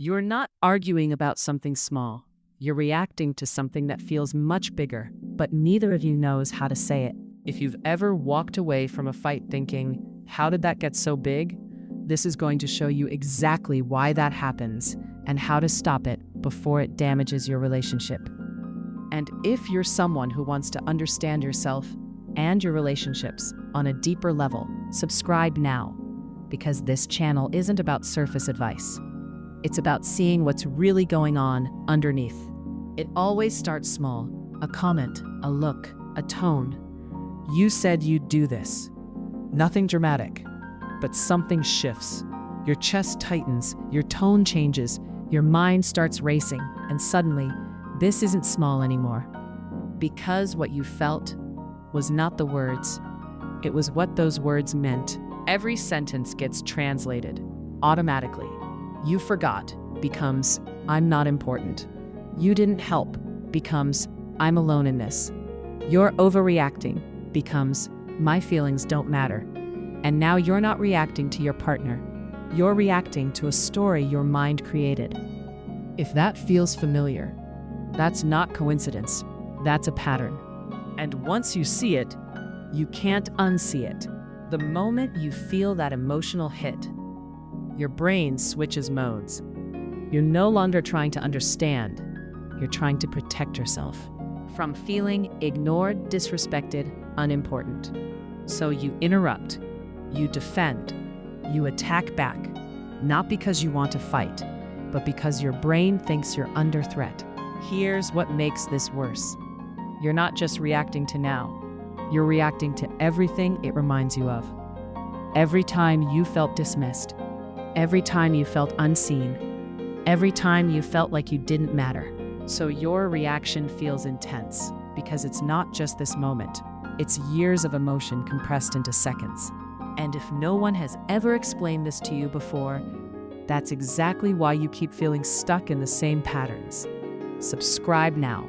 You're not arguing about something small. You're reacting to something that feels much bigger, but neither of you knows how to say it. If you've ever walked away from a fight thinking, how did that get so big? This is going to show you exactly why that happens and how to stop it before it damages your relationship. And if you're someone who wants to understand yourself and your relationships on a deeper level, subscribe now, because this channel isn't about surface advice. It's about seeing what's really going on underneath. It always starts small: a comment, a look, a tone. You said you'd do this. Nothing dramatic, but something shifts. Your chest tightens, your tone changes, your mind starts racing, and suddenly, this isn't small anymore. Because what you felt was not the words, it was what those words meant. Every sentence gets translated automatically. You forgot becomes, I'm not important. You didn't help becomes, I'm alone in this. You're overreacting becomes, my feelings don't matter. And now you're not reacting to your partner. You're reacting to a story your mind created. If that feels familiar, that's not coincidence. That's a pattern. And once you see it, you can't unsee it. The moment you feel that emotional hit, your brain switches modes. You're no longer trying to understand. You're trying to protect yourself from feeling ignored, disrespected, unimportant. So you interrupt, you defend, you attack back, not because you want to fight, but because your brain thinks you're under threat. Here's what makes this worse. You're not just reacting to now. You're reacting to everything it reminds you of. Every time you felt dismissed, every time you felt unseen, every time you felt like you didn't matter. So your reaction feels intense because it's not just this moment. It's years of emotion compressed into seconds. And if no one has ever explained this to you before, that's exactly why you keep feeling stuck in the same patterns. Subscribe now,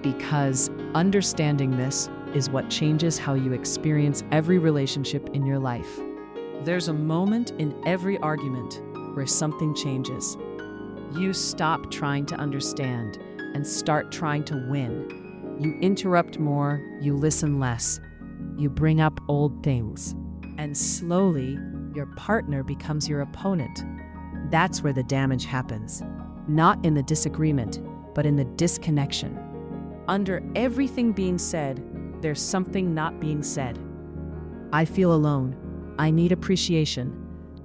because understanding this is what changes how you experience every relationship in your life. There's a moment in every argument where something changes. You stop trying to understand and start trying to win. You interrupt more, you listen less, you bring up old things, and slowly your partner becomes your opponent. That's where the damage happens. Not in the disagreement, but in the disconnection. Under everything being said, there's something not being said. I feel alone. I need appreciation.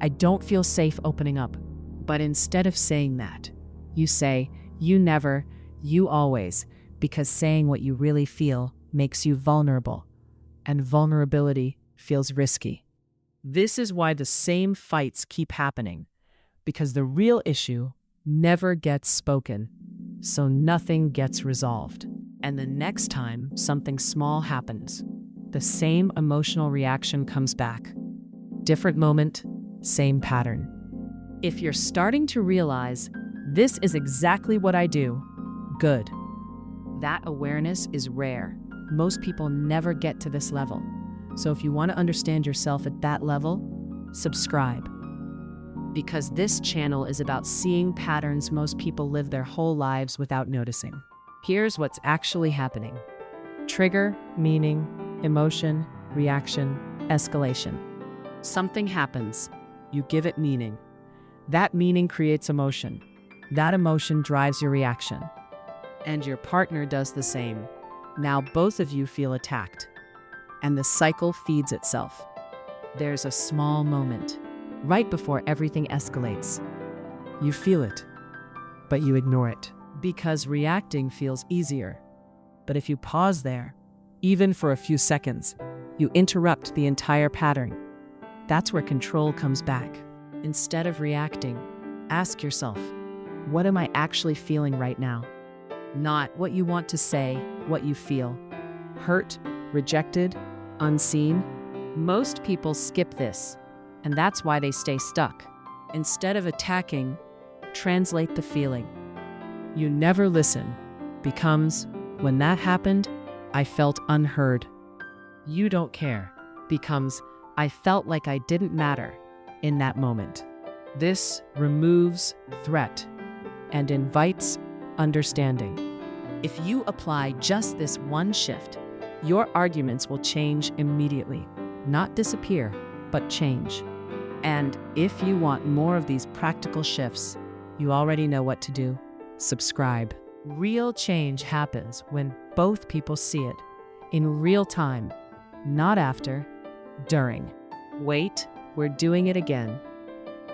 I don't feel safe opening up. But instead of saying that, you say, you never, you always, because saying what you really feel makes you vulnerable. And vulnerability feels risky. This is why the same fights keep happening, because the real issue never gets spoken, so nothing gets resolved. And the next time something small happens, the same emotional reaction comes back. Different moment, same pattern. If you're starting to realize, this is exactly what I do, good. That awareness is rare. Most people never get to this level. So if you want to understand yourself at that level, subscribe. Because this channel is about seeing patterns most people live their whole lives without noticing. Here's what's actually happening. Trigger, meaning, emotion, reaction, escalation. Something happens. You give it meaning. That meaning creates emotion. That emotion drives your reaction. And your partner does the same. Now both of you feel attacked. And the cycle feeds itself. There's a small moment, right before everything escalates. You feel it, but you ignore it. Because reacting feels easier. But if you pause there, even for a few seconds, you interrupt the entire pattern. That's where control comes back. Instead of reacting, ask yourself, what am I actually feeling right now? Not what you want to say, what you feel. Hurt, rejected, unseen. Most people skip this, and that's why they stay stuck. Instead of attacking, translate the feeling. You never listen becomes, when that happened, I felt unheard. You don't care becomes, I felt like I didn't matter in that moment. This removes threat and invites understanding. If you apply just this one shift, your arguments will change immediately. Not disappear, but change. And if you want more of these practical shifts, you already know what to do. Subscribe. Real change happens when both people see it in real time, not after, during. Wait, we're doing it again.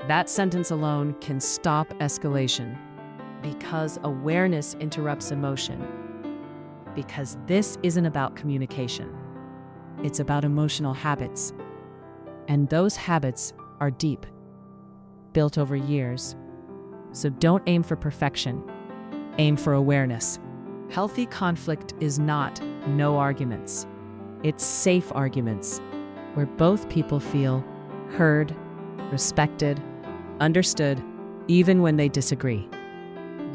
That sentence alone can stop escalation because awareness interrupts emotion. Because this isn't about communication. It's about emotional habits. And those habits are deep, built over years. So don't aim for perfection. Aim for awareness. Healthy conflict is not no arguments. It's safe arguments, where both people feel heard, respected, understood, even when they disagree.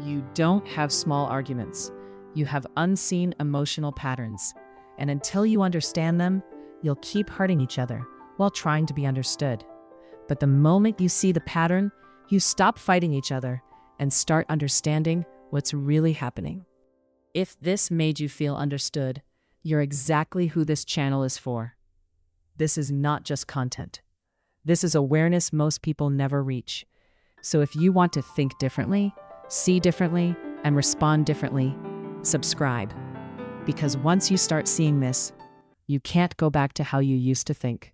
You don't have small arguments. You have unseen emotional patterns. And until you understand them, you'll keep hurting each other while trying to be understood. But the moment you see the pattern, you stop fighting each other and start understanding what's really happening. If this made you feel understood, you're exactly who this channel is for. This is not just content. This is awareness most people never reach. So if you want to think differently, see differently, and respond differently, subscribe. Because once you start seeing this, you can't go back to how you used to think.